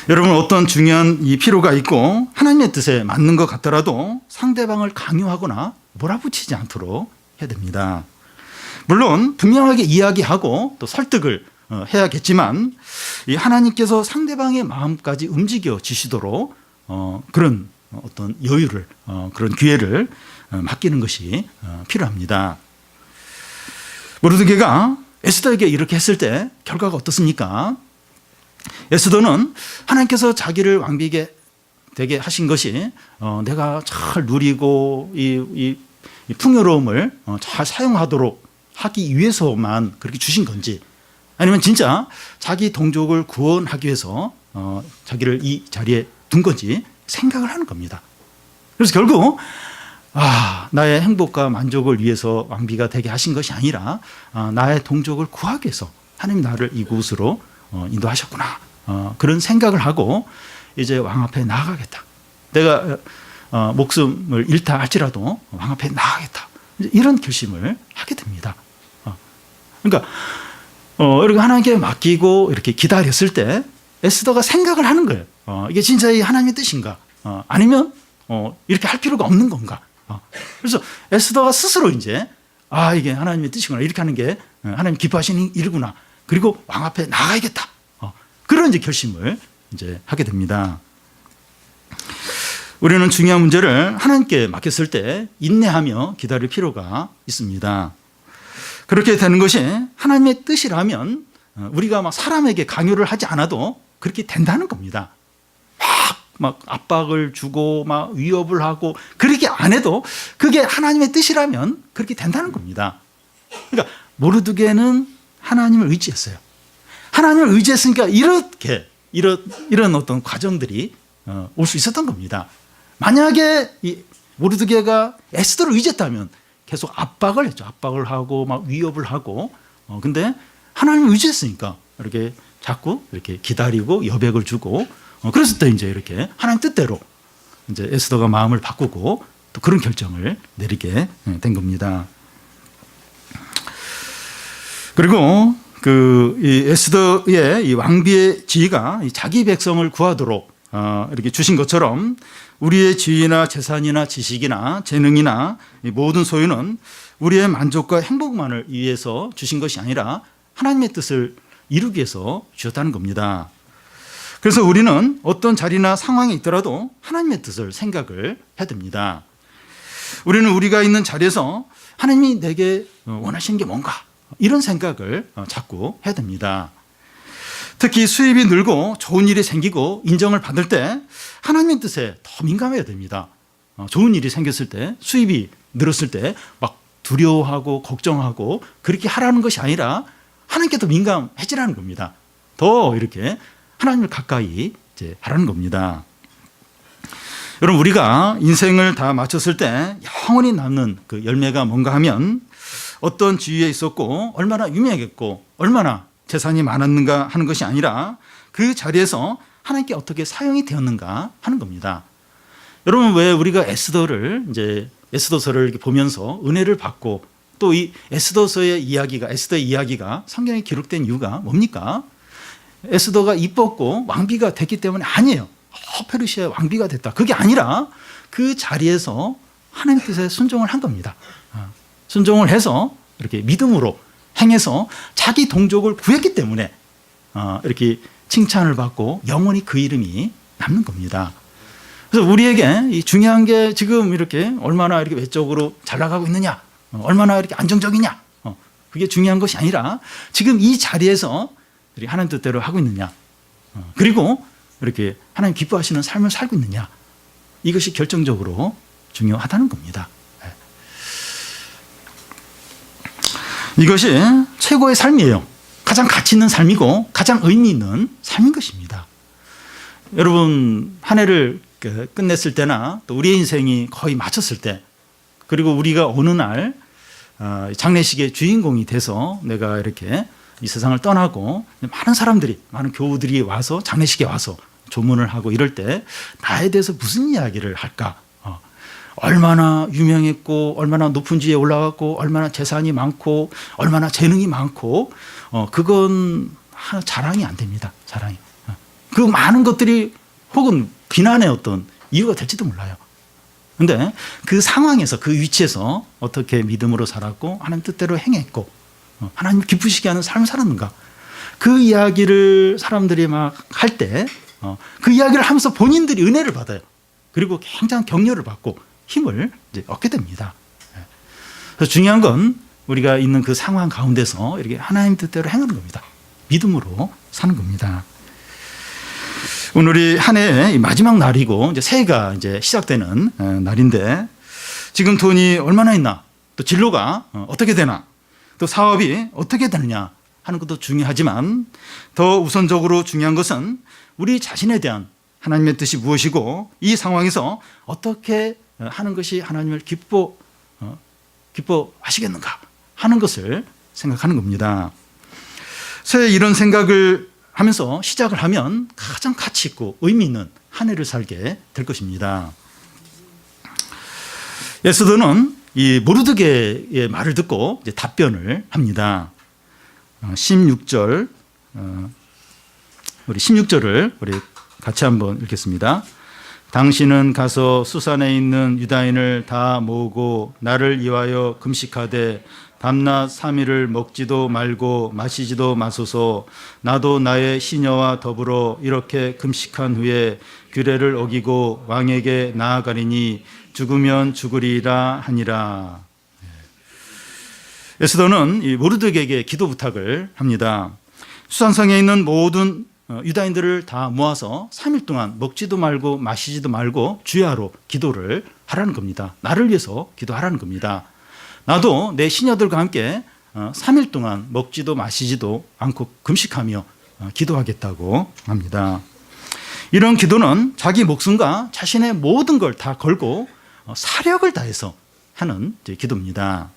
여러분 어떤 중요한 이 필요가 있고 하나님의 뜻에 맞는 것 같더라도 상대방을 강요하거나 몰아붙이지 않도록 해야 됩니다. 물론 분명하게 이야기하고 또 설득을 해야겠지만 이 하나님께서 상대방의 마음까지 움직여 주시도록 그런 어떤 여유를 그런 기회를 맡기는 것이 필요합니다. 모르드게가 에스더에게 이렇게 했을 때 결과가 어떻습니까? 에스더는 하나님께서 자기를 왕비게 되게 하신 것이 내가 잘 누리고 이 풍요로움을 잘 사용하도록 하기 위해서만 그렇게 주신 건지 아니면 진짜 자기 동족을 구원하기 위해서 자기를 이 자리에 둔 건지 생각을 하는 겁니다. 그래서 결국 나의 행복과 만족을 위해서 왕비가 되게 하신 것이 아니라 나의 동족을 구하기 위해서 하나님 나를 이곳으로 인도하셨구나. 그런 생각을 하고 이제 왕 앞에 나아가겠다. 내가 목숨을 잃다 할지라도 왕 앞에 나아가겠다. 이런 결심을 하게 됩니다. 그러니까 이렇게 하나님께 맡기고 이렇게 기다렸을 때 에스더가 생각을 하는 거예요. 이게 진짜 이 하나님의 뜻인가? 아니면 이렇게 할 필요가 없는 건가? 그래서 에스더가 스스로 이제 이게 하나님의 뜻이구나. 이렇게 하는 게 하나님 기뻐하시는 일이구나. 그리고 왕 앞에 나가야겠다. 그런 이제 결심을 이제 하게 됩니다. 우리는 중요한 문제를 하나님께 맡겼을 때 인내하며 기다릴 필요가 있습니다. 그렇게 되는 것이 하나님의 뜻이라면 우리가 막 사람에게 강요를 하지 않아도 그렇게 된다는 겁니다. 막 압박을 주고 막 위협을 하고 그렇게 안 해도 그게 하나님의 뜻이라면 그렇게 된다는 겁니다. 그러니까 모르드게는 하나님을 의지했어요. 하나님을 의지했으니까 이런 어떤 과정들이 올 수 있었던 겁니다. 만약에 이 모르드게가 에스더를 의지했다면 계속 압박을 했죠. 압박을 하고 막 위협을 하고 근데 하나님을 의지했으니까 이렇게 자꾸 이렇게 기다리고 여백을 주고 그랬을 때 이제 이렇게 하나님 뜻대로 이제 에스더가 마음을 바꾸고 또 그런 결정을 내리게 된 겁니다. 그리고 이 에스더의 이 왕비의 지위가 자기 백성을 구하도록 이렇게 주신 것처럼 우리의 지위나 재산이나 지식이나 재능이나 모든 소유는 우리의 만족과 행복만을 위해서 주신 것이 아니라 하나님의 뜻을 이루기 위해서 주셨다는 겁니다. 그래서 우리는 어떤 자리나 상황에 있더라도 하나님의 뜻을 생각을 해야 됩니다. 우리는 우리가 있는 자리에서 하나님이 내게 원하시는 게 뭔가 이런 생각을 자꾸 해야 됩니다. 특히 수입이 늘고 좋은 일이 생기고 인정을 받을 때 하나님의 뜻에 더 민감해야 됩니다. 좋은 일이 생겼을 때 수입이 늘었을 때 막 두려워하고 걱정하고 그렇게 하라는 것이 아니라 하나님께 더 민감해지라는 겁니다. 더 이렇게 하나님을 가까이 이제 하라는 겁니다. 여러분 우리가 인생을 다 마쳤을 때 영원히 남는 그 열매가 뭔가 하면 어떤 지위에 있었고 얼마나 유명했고 얼마나 재산이 많았는가 하는 것이 아니라 그 자리에서 하나님께 어떻게 사용이 되었는가 하는 겁니다. 여러분 왜 우리가 에스더를 이제 에스더서를 이렇게 보면서 은혜를 받고 또 이 에스더서의 이야기가 에스더의 이야기가 성경에 기록된 이유가 뭡니까? 에스더가 이뻤고 왕비가 됐기 때문에 아니에요. 페르시아의 왕비가 됐다. 그게 아니라 그 자리에서 하나님 뜻에 순종을 한 겁니다. 순종을 해서 이렇게 믿음으로 행해서 자기 동족을 구했기 때문에 이렇게 칭찬을 받고 영원히 그 이름이 남는 겁니다. 그래서 우리에게 이 중요한 게 지금 이렇게 얼마나 이렇게 외적으로 잘 나가고 있느냐, 얼마나 이렇게 안정적이냐, 그게 중요한 것이 아니라 지금 이 자리에서 하나님 뜻대로 하고 있느냐, 그리고 이렇게 하나님 기뻐하시는 삶을 살고 있느냐, 이것이 결정적으로 중요하다는 겁니다. 이것이 최고의 삶이에요. 가장 가치 있는 삶이고 가장 의미 있는 삶인 것입니다. 여러분, 한 해를 끝냈을 때나 또 우리의 인생이 거의 마쳤을 때, 그리고 우리가 어느 날 장례식의 주인공이 돼서 내가 이렇게 이 세상을 떠나고 많은 사람들이, 많은 교우들이 와서 장례식에 와서 조문을 하고 이럴 때 나에 대해서 무슨 이야기를 할까? 얼마나 유명했고 얼마나 높은 지에 올라갔고 얼마나 재산이 많고 얼마나 재능이 많고 그건 자랑이 안 됩니다. 자랑이. 그 많은 것들이 혹은 비난의 어떤 이유가 될지도 몰라요. 그런데 그 상황에서 그 위치에서 어떻게 믿음으로 살았고 하나님 뜻대로 행했고 하나님 기쁘시게 하는 삶을 살았는가, 그 이야기를 사람들이 막 할 때 그 이야기를 하면서 본인들이 은혜를 받아요. 그리고 굉장한 격려를 받고 힘을 이제 얻게 됩니다. 그래서 중요한 건 우리가 있는 그 상황 가운데서 이렇게 하나님 뜻대로 행하는 겁니다. 믿음으로 사는 겁니다. 오늘이 한 해의 마지막 날이고 이제 새해가 이제 시작되는 날인데, 지금 돈이 얼마나 있나, 또 진로가 어떻게 되나, 또 사업이 어떻게 되느냐 하는 것도 중요하지만 더 우선적으로 중요한 것은 우리 자신에 대한 하나님의 뜻이 무엇이고 이 상황에서 어떻게 하는 것이 하나님을 기뻐하시겠는가 하는 것을 생각하는 겁니다. 새해 이런 생각을 하면서 시작을 하면 가장 가치 있고 의미 있는 한 해를 살게 될 것입니다. 에스더는 이 모르드게의 말을 듣고 이제 답변을 합니다. 16절, 우리 16절을 우리 같이 한번 읽겠습니다. 당신은 가서 수산에 있는 유다인을 다 모으고 나를 위하여 금식하되 밤낮 3일을 먹지도 말고 마시지도 마소서. 나도 나의 시녀와 더불어 이렇게 금식한 후에 규례를 어기고 왕에게 나아가리니 죽으면 죽으리라 하니라. 에스더는 이 모르드게에게 기도 부탁을 합니다. 수산성에 있는 모든 유다인들을 다 모아서 3일 동안 먹지도 말고 마시지도 말고 주야로 기도를 하라는 겁니다. 나를 위해서 기도하라는 겁니다. 나도 내 시녀들과 함께 3일 동안 먹지도 마시지도 않고 금식하며 기도하겠다고 합니다. 이런 기도는 자기 목숨과 자신의 모든 걸 다 걸고 사력을 다해서 하는 기도입니다.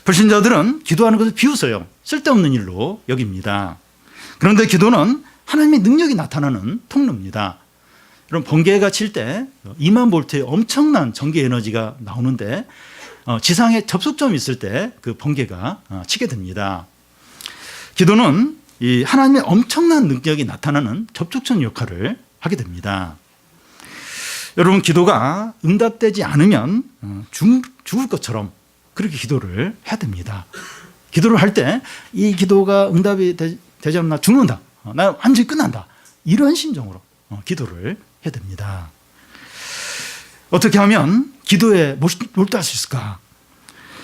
불신자들은 기도하는 것을 비웃어요. 쓸데없는 일로 여깁니다. 그런데 기도는 하나님의 능력이 나타나는 통로입니다. 여러분, 번개가 칠 때 2만 볼트의 엄청난 전기 에너지가 나오는데 지상에 접속점이 있을 때 그 번개가 치게 됩니다. 기도는 이 하나님의 엄청난 능력이 나타나는 접촉점 역할을 하게 됩니다. 여러분, 기도가 응답되지 않으면 죽을 것처럼 그렇게 기도를 해야 됩니다. 기도를 할 때 이 기도가 응답이 되지 않으면 나 죽는다, 나 완전히 끝난다, 이런 심정으로 기도를 해야 됩니다. 어떻게 하면 기도에 몰두할 수 있을까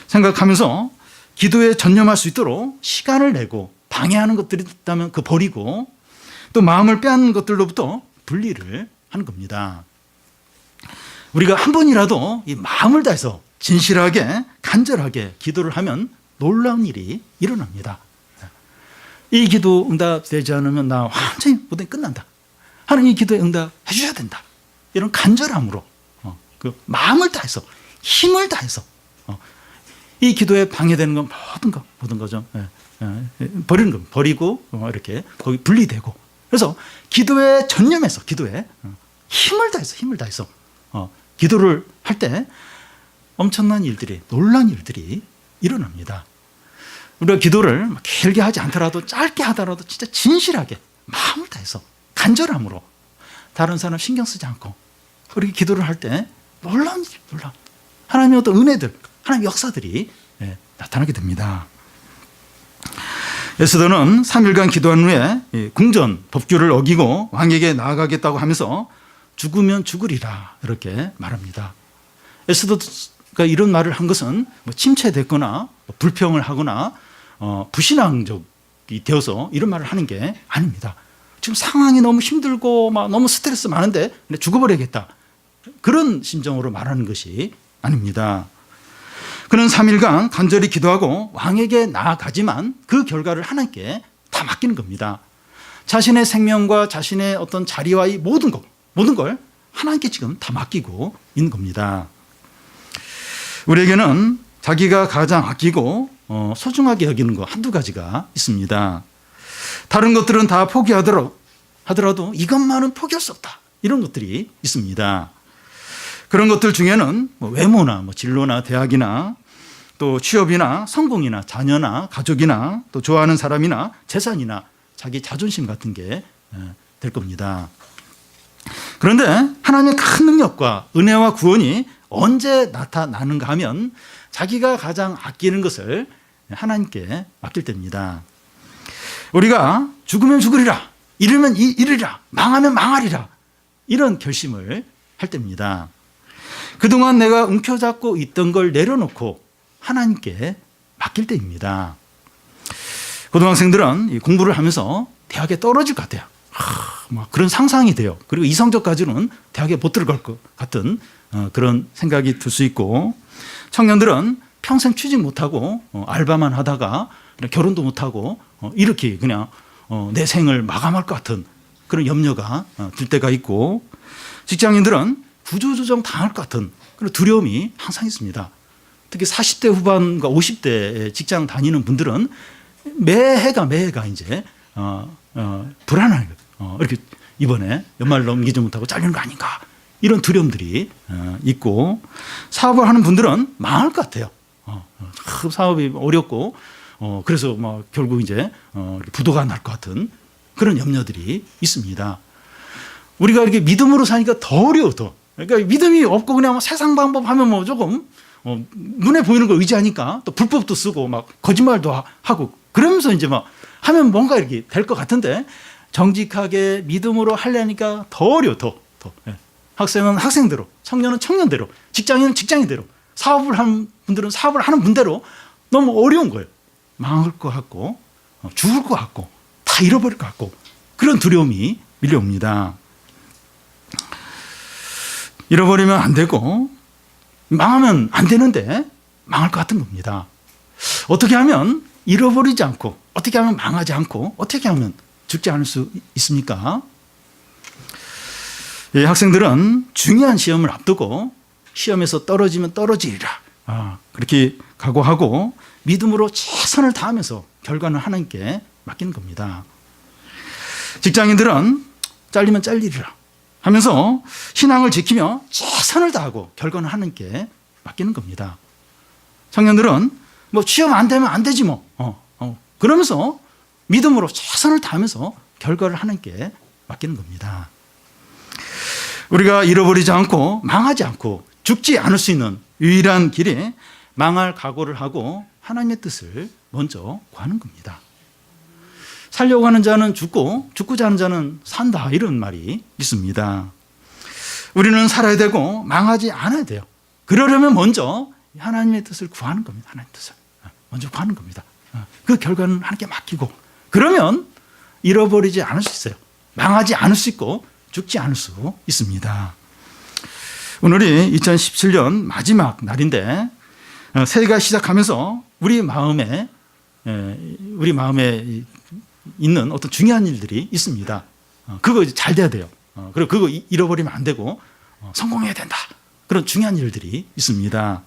생각하면서 기도에 전념할 수 있도록 시간을 내고, 방해하는 것들이 있다면 그 버리고, 또 마음을 빼앗는 것들로부터 분리를 하는 겁니다. 우리가 한 번이라도 이 마음을 다해서 진실하게 간절하게 기도를 하면 놀라운 일이 일어납니다. 이 기도 응답되지 않으면 나 완전히 모든 게 끝난다, 하나님 이 기도에 응답해 주셔야 된다, 이런 간절함으로 그 마음을 다해서 힘을 다해서 이 기도에 방해되는 건 모든 거죠. 버리는 건 버리고 이렇게 거기 분리되고, 그래서 기도에 전념해서 기도에 힘을 다해서 기도를 할 때 엄청난 일들이, 놀라운 일들이 일어납니다. 우리가 기도를 길게 하지 않더라도 짧게 하더라도 진짜 진실하게 마음을 다해서 간절함으로 다른 사람 신경 쓰지 않고 그렇게 기도를 할 때 놀라운 일, 놀라운 하나님의 어떤 은혜들, 하나님의 역사들이 나타나게 됩니다. 에스더는 3일간 기도한 후에 궁전 법규를 어기고 왕에게 나아가겠다고 하면서 죽으면 죽으리라 이렇게 말합니다. 에스더가 이런 말을 한 것은 침체됐거나 불평을 하거나 부신앙적이 되어서 이런 말을 하는 게 아닙니다. 지금 상황이 너무 힘들고 막 너무 스트레스 많은데 죽어버려야겠다, 그런 심정으로 말하는 것이 아닙니다. 그는 3일간 간절히 기도하고 왕에게 나아가지만 그 결과를 하나님께 다 맡기는 겁니다. 자신의 생명과 자신의 어떤 자리와의 모든 걸 하나님께 지금 다 맡기고 있는 겁니다. 우리에게는 자기가 가장 아끼고 소중하게 여기는 거 한두 가지가 있습니다. 다른 것들은 다 포기하더라도 이것만은 포기할 수 없다, 이런 것들이 있습니다. 그런 것들 중에는 외모나 진로나 대학이나 또 취업이나 성공이나 자녀나 가족이나 또 좋아하는 사람이나 재산이나 자기 자존심 같은 게 될 겁니다. 그런데 하나님의 큰 능력과 은혜와 구원이 언제 나타나는가 하면 자기가 가장 아끼는 것을 하나님께 맡길 때입니다. 우리가 죽으면 죽으리라, 이르면 이르리라, 망하면 망하리라, 이런 결심을 할 때입니다. 그동안 내가 움켜잡고 있던 걸 내려놓고 하나님께 맡길 때입니다. 고등학생들은 공부를 하면서 대학에 떨어질 것 같아요. 그런 상상이 돼요. 그리고 이성적까지는 대학에 못 들어갈 것 같은 그런 생각이 들 수 있고, 청년들은 평생 취직 못하고 알바만 하다가 결혼도 못하고 이렇게 그냥 내 생을 마감할 것 같은 그런 염려가 들 때가 있고, 직장인들은 구조조정 당할 것 같은 그런 두려움이 항상 있습니다. 특히 40대 후반과 50대 직장 다니는 분들은 매해가 이제 불안해요. 이렇게 이번에 연말 넘기지 못하고 잘리는 거 아닌가, 이런 두려움들이 있고, 사업을 하는 분들은 망할 것 같아요. 사업이 어렵고 그래서 결국 이제 부도가 날 것 같은 그런 염려들이 있습니다. 우리가 이렇게 믿음으로 사니까 더 어려워. 그러니까 믿음이 없고 그냥 세상 방법 하면 조금 눈에 보이는 걸 의지하니까 또 불법도 쓰고 거짓말도 하고 그러면서 이제 하면 뭔가 이렇게 될 것 같은데, 정직하게 믿음으로 하려니까 더 어려워. 더. 학생은 학생대로, 청년은 청년대로, 직장인은 직장인대로, 사업을 하는 분들은 사업을 하는 분대로 너무 어려운 거예요. 망할 것 같고 죽을 것 같고 다 잃어버릴 것 같고 그런 두려움이 밀려옵니다. 잃어버리면 안 되고 망하면 안 되는데 망할 것 같은 겁니다. 어떻게 하면 잃어버리지 않고, 어떻게 하면 망하지 않고, 어떻게 하면 죽지 않을 수 있습니까? 학생들은 중요한 시험을 앞두고 시험에서 떨어지면 떨어지리라, 그렇게 각오하고 믿음으로 최선을 다하면서 결과는 하나님께 맡기는 겁니다. 직장인들은 잘리면 잘리리라 하면서 신앙을 지키며 최선을 다하고 결과는 하나님께 맡기는 겁니다. 청년들은 취업 안 되면 안 되지 그러면서 믿음으로 최선을 다하면서 결과를 하나님께 맡기는 겁니다. 우리가 잃어버리지 않고 망하지 않고 죽지 않을 수 있는 유일한 길이 망할 각오를 하고 하나님의 뜻을 먼저 구하는 겁니다. 살려고 하는 자는 죽고 죽고자 하는 자는 산다, 이런 말이 있습니다. 우리는 살아야 되고 망하지 않아야 돼요. 그러려면 먼저 하나님의 뜻을 구하는 겁니다. 하나님의 뜻을 먼저 구하는 겁니다. 그 결과는 하나님께 맡기고, 그러면 잃어버리지 않을 수 있어요. 망하지 않을 수 있고 죽지 않을 수 있습니다. 오늘이 2017년 마지막 날인데 새해가 시작하면서 우리 마음에 있는 어떤 중요한 일들이 있습니다. 그거 잘 돼야 돼요. 그리고 그거 잃어버리면 안 되고 성공해야 된다. 그런 중요한 일들이 있습니다.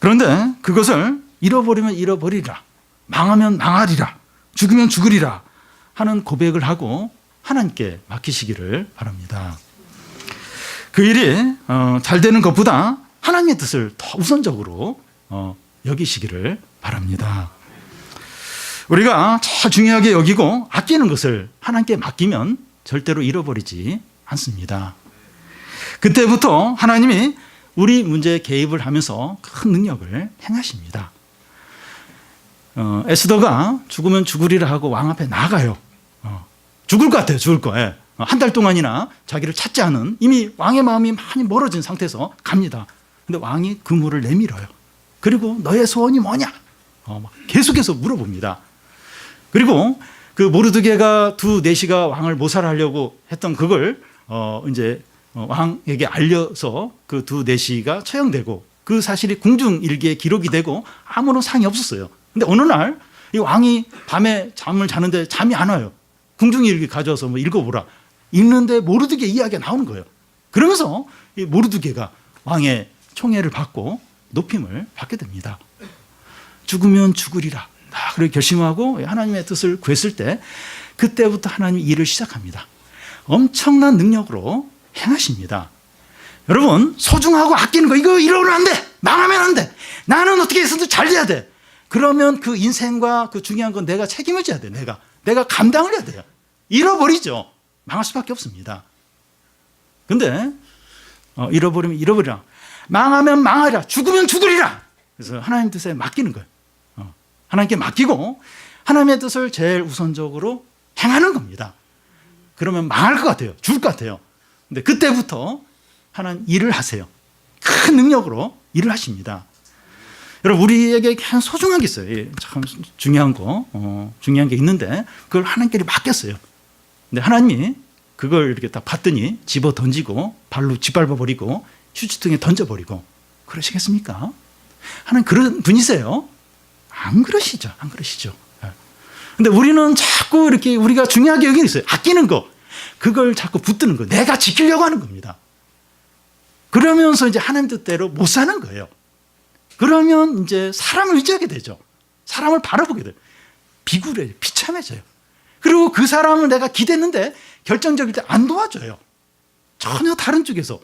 그런데 그것을 잃어버리면 잃어버리라, 망하면 망하리라, 죽으면 죽으리라 하는 고백을 하고 하나님께 맡기시기를 바랍니다. 그 일이 잘 되는 것보다 하나님의 뜻을 더 우선적으로 여기시기를 바랍니다. 우리가 잘 중요하게 여기고 아끼는 것을 하나님께 맡기면 절대로 잃어버리지 않습니다. 그때부터 하나님이 우리 문제에 개입을 하면서 큰 능력을 행하십니다. 에스더가 죽으면 죽으리라 하고 왕 앞에 나가요. 죽을 것 같아요. 죽을 거. 예. 한 달 동안이나 자기를 찾지 않은, 이미 왕의 마음이 많이 멀어진 상태에서 갑니다. 근데 왕이 그 물을 내밀어요. 그리고 너의 소원이 뭐냐? 계속해서 물어봅니다. 그리고 그 모르드게가 두 내시가 왕을 모살하려고 했던 그걸 이제 왕에게 알려서 그 두 내시가 처형되고 그 사실이 궁중일기에 기록이 되고 아무런 상이 없었어요. 근데 어느 날 이 왕이 밤에 잠을 자는데 잠이 안 와요. 궁중일기 가져와서 뭐 읽어보라. 읽는데 모르드게 이야기가 나오는 거예요. 그러면서 이 모르드게가 왕의 총애를 받고 높임을 받게 됩니다. 죽으면 죽으리라. 그렇게 결심하고 하나님의 뜻을 구했을 때 그때부터 하나님이 일을 시작합니다. 엄청난 능력으로 행하십니다. 여러분, 소중하고 아끼는 거 이거 잃어버리면 안 돼. 망하면 안 돼. 나는 어떻게 해서든 잘 돼야 돼. 그러면 그 인생과 그 중요한 건 내가 책임을 져야 돼. 내가 감당을 해야 돼요. 잃어버리죠. 망할 수밖에 없습니다. 근데 잃어버리면 잃어버리라. 망하면 망하리라. 죽으면 죽으리라. 그래서 하나님 뜻에 맡기는 거예요. 하나님께 맡기고 하나님의 뜻을 제일 우선적으로 행하는 겁니다. 그러면 망할 것 같아요. 죽을 것 같아요. 근데 그때부터 하나님 일을 하세요. 큰 능력으로 일을 하십니다. 여러분, 우리에게 그냥 소중한 게 있어요. 참 중요한 게 있는데 그걸 하나님께 맡겼어요. 근데 하나님이 그걸 이렇게 딱 봤더니 집어 던지고 발로 짓밟아 버리고 휴지통에 던져 버리고 그러시겠습니까? 하나님 그런 분이세요? 안 그러시죠. 안 그러시죠. 근데 우리는 자꾸 이렇게 우리가 중요하게 여기는 있어요. 아끼는 거. 그걸 자꾸 붙드는 거. 내가 지키려고 하는 겁니다. 그러면서 이제 하나님 뜻대로 못 사는 거예요. 그러면 이제 사람을 의지하게 되죠. 사람을 바라보게 돼요. 비굴해요. 비참해져요. 그리고 그 사람을 내가 기댔는데 결정적일 때 안 도와줘요. 전혀 다른 쪽에서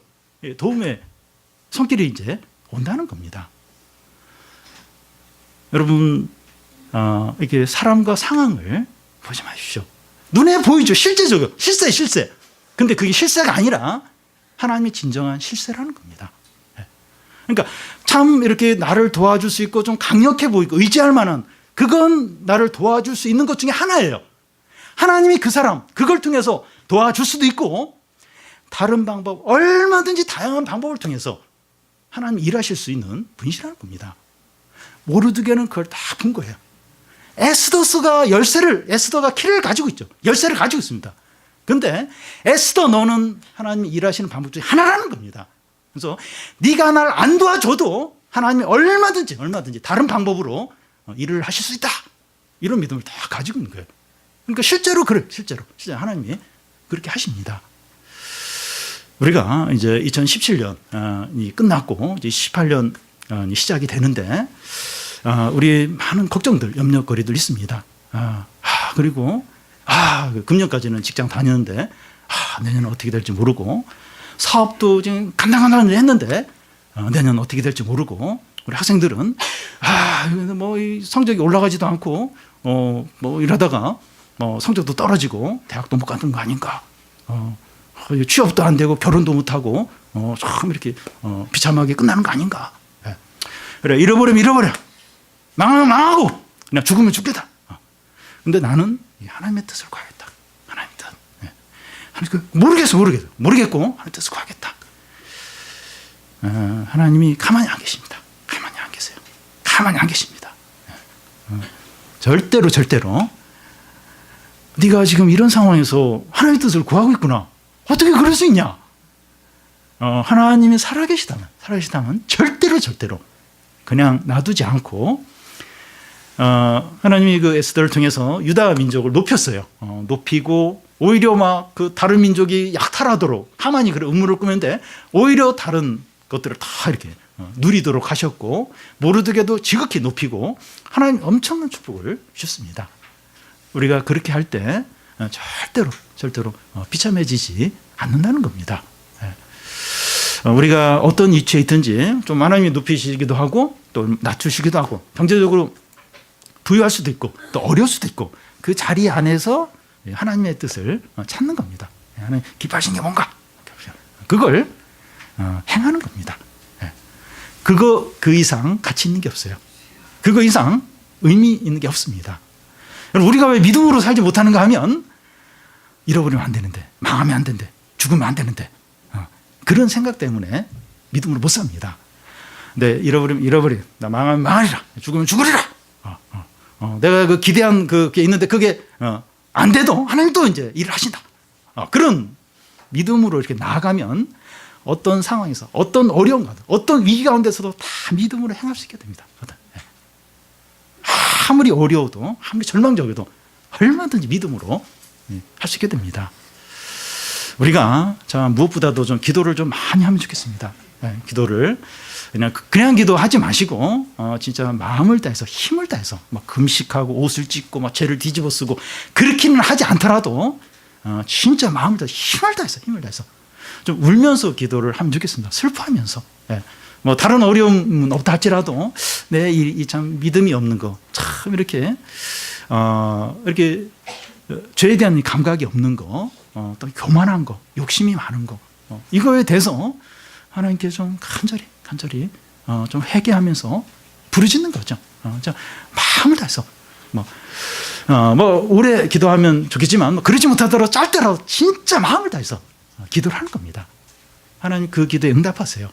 도움의 손길이 이제 온다는 겁니다. 여러분, 이렇게 사람과 상황을 보지 마십시오. 눈에 보이죠. 실제적으로. 실세. 근데 그게 실세가 아니라 하나님이 진정한 실세라는 겁니다. 그러니까 참 이렇게 나를 도와줄 수 있고 좀 강력해 보이고 의지할 만한, 그건 나를 도와줄 수 있는 것 중에 하나예요. 하나님이 그 사람, 그걸 통해서 도와줄 수도 있고 다른 방법, 얼마든지 다양한 방법을 통해서 하나님 일하실 수 있는 분이시라는 겁니다. 모르드게는 그걸 다 본 거예요. 에스더가 키를 가지고 있죠. 열쇠를 가지고 있습니다. 근데 에스더, 너는 하나님이 일하시는 방법 중에 하나라는 겁니다. 그래서 네가 날 안 도와줘도 하나님이 얼마든지 다른 방법으로 일을 하실 수 있다. 이런 믿음을 다 가지고 있는 거예요. 그러니까 실제로 하나님이 그렇게 하십니다. 우리가 이제 2017년이 끝났고 이제 18년이 시작이 되는데 우리 많은 걱정들, 염려거리들 있습니다. 그리고 금년까지는 직장 다녔는데 내년은 어떻게 될지 모르고, 사업도 지금 간당간당 했는데 내년 어떻게 될지 모르고, 우리 학생들은 뭐 성적이 올라가지도 않고 뭐 이러다가 성적도 떨어지고 대학도 못 가는 거 아닌가, 취업도 안 되고 결혼도 못 하고 참 이렇게 비참하게 끝나는 거 아닌가. 그래, 잃어버려. 망하면 망하고 그냥 죽으면 죽겠다. 근데 나는 하나님의 뜻을 구하겠다. 하나님의 뜻. 모르겠고 하나님의 뜻을 구하겠다. 하나님이 가만히 안 계십니다. 가만히 안 계세요. 가만히 안 계십니다. 절대로 네가 지금 이런 상황에서 하나님의 뜻을 구하고 있구나. 어떻게 그럴 수 있냐? 하나님이 살아계시다면 절대로 그냥 놔두지 않고, 하나님이 그 에스더를 통해서 유다 민족을 높였어요. 높이고 오히려 막 그 다른 민족이 약탈하도록 하만이 그런 음모를 꾸몄는데 오히려 다른 것들을 다 이렇게 누리도록 하셨고, 모르드게도 지극히 높이고 하나님 엄청난 축복을 주셨습니다. 우리가 그렇게 할 때 절대로 비참해지지 않는다는 겁니다. 우리가 어떤 위치에 있든지 좀 하나님이 높이시기도 하고 또 낮추시기도 하고 경제적으로 부유할 수도 있고 또 어려울 수도 있고 그 자리 안에서 하나님의 뜻을 찾는 겁니다. 하나님 기뻐하시는 게 뭔가 그걸 행하는 겁니다. 그 이상 가치 있는 게 없어요. 그거 이상 의미 있는 게 없습니다. 우리가 왜 믿음으로 살지 못하는가 하면 잃어버리면 안 되는데, 망하면 안 되는데, 죽으면 안 되는데 그런 생각 때문에 믿음으로 못 삽니다. 근데 잃어버리면 나 망하면 망하리라, 죽으면 죽으리라. 내가 그 기대한 그게 있는데 그게 안 돼도 하나님 또 이제 일을 하신다. 그런 믿음으로 이렇게 나아가면 어떤 상황에서 어떤 어려움 가운데 어떤 위기 가운데서도 다 믿음으로 행할 수 있게 됩니다. 아무리 어려워도 아무리 절망적이어도 얼마든지 믿음으로 할 수 있게 됩니다. 우리가 무엇보다도 좀 기도를 좀 많이 하면 좋겠습니다. 기도를 그냥 기도하지 마시고 진짜 마음을 다해서 힘을 다해서 막 금식하고 옷을 찢고 막 죄를 뒤집어 쓰고 그렇게는 하지 않더라도 진짜 마음을 다해서 힘을 다해서 좀 울면서 기도를 하면 좋겠습니다. 슬퍼하면서. 뭐 다른 어려움은 없다 할지라도 내 이 참 믿음이 없는 거 참 이렇게 죄에 대한 감각이 없는 거, 또 교만한 거, 욕심이 많은 거 이거에 대해서 하나님께 좀 간절히 좀 회개하면서 부르짖는 거죠. 마음을 다해서 뭐 오래 기도하면 좋겠지만 뭐 그러지 못하더라도 짧더라도 진짜 마음을 다해서 기도를 하는 겁니다. 하나님 그 기도에 응답하세요.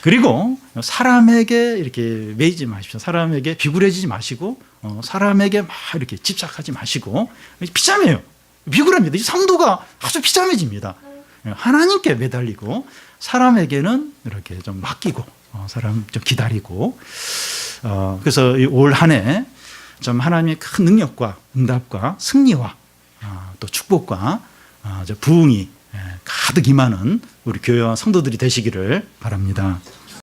그리고 사람에게 이렇게 매이지 마십시오. 사람에게 비굴해지지 마시고 사람에게 막 이렇게 집착하지 마시고 비참해요. 비굴합니다. 이 성도가 아주 비참해집니다. 하나님께 매달리고 사람에게는 이렇게 좀 맡기고 사람 좀 기다리고 그래서 올 한 해 좀 하나님의 큰 능력과 응답과 승리와 또 축복과 부흥이 가득 임하는 우리 교회와 성도들이 되시기를 바랍니다.